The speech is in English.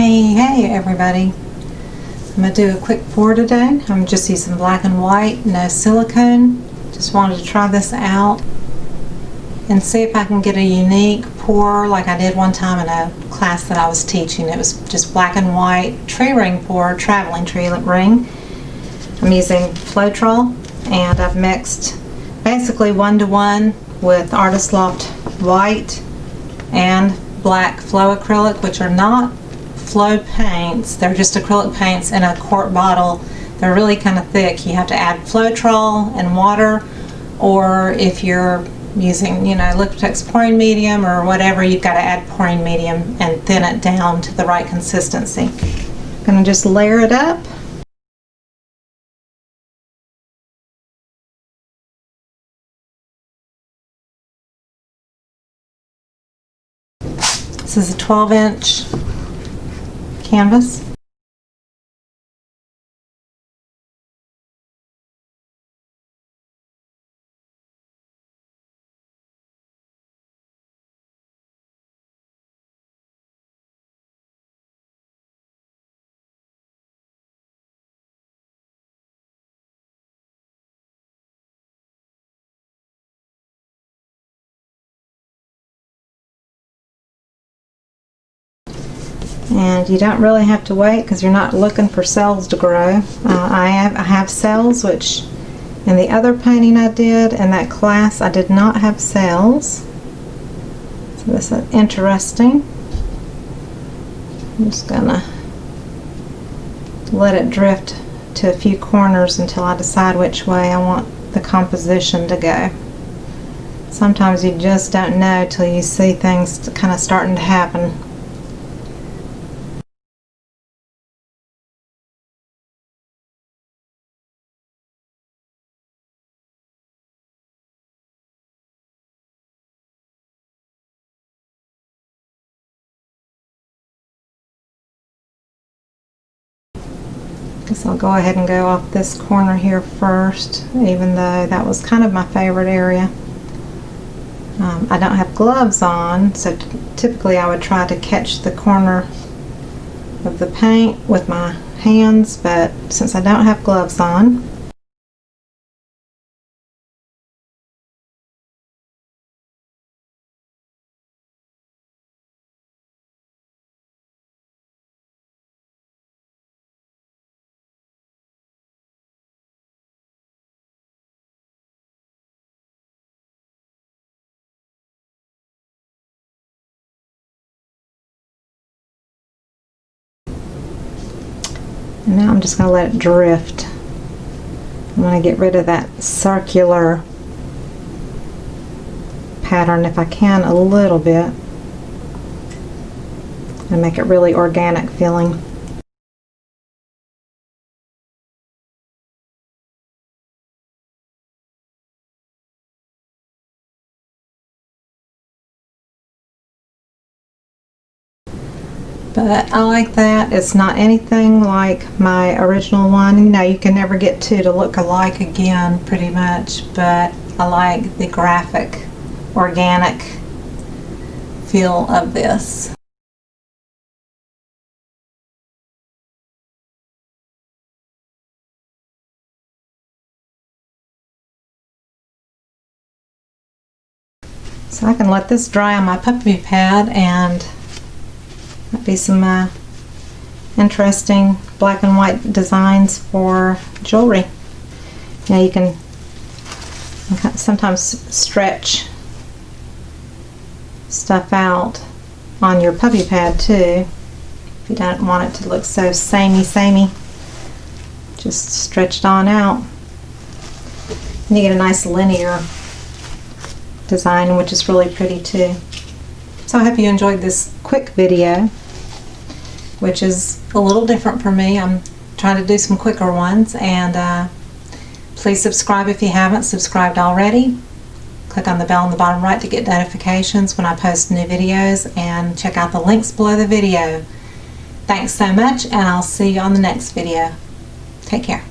Hey everybody. I'm going to do a quick pour today. I'm just using black and white, no silicone. Just wanted to try this out and see if I can get a unique pour like I did one time in a class that I was teaching. It was just black and white tree ring pour, traveling tree ring. I'm using Floetrol, and I've mixed basically 1-to-1 with Artist Loft white and black flow acrylic, which are not flow paints. They're just acrylic paints in a quart bottle. They're really kind of thick. You have to add Floetrol and water, or if you're using, Liquitex pouring medium or whatever, you've got to add pouring medium and thin it down to the right consistency. I'm going to just layer it up. This is a 12-inch canvas. And you don't really have to wait because you're not looking for cells to grow. I have cells, which in the other painting I did in that class I did not have cells. So this is interesting. I'm just gonna let it drift to a few corners until I decide which way I want the composition to go. Sometimes you just don't know till you see things kind of starting to happen. I'll go ahead and go off this corner here first, even though that was kind of my favorite area. I don't have gloves on, so typically I would try to catch the corner of the paint with my hands, but since I don't have gloves on, and now I'm just going to let it drift. I'm going to get rid of that circular pattern if I can a little bit and make it really organic feeling. But I like that. It's not anything like my original one. You can never get two to look alike again, pretty much, but I like the graphic, organic feel of this. So I can let this dry on my puppy pad, and might be some interesting black and white designs for jewelry. You can sometimes stretch stuff out on your puppy pad too. If you don't want it to look so samey, just stretch it on out. And you get a nice linear design, which is really pretty too. So I hope you enjoyed this quick video, which is a little different for me. I'm trying to do some quicker ones, and please subscribe if you haven't subscribed already. Click on the bell on the bottom right to get notifications when I post new videos, and check out the links below the video. Thanks so much, and I'll see you on the next video. Take care.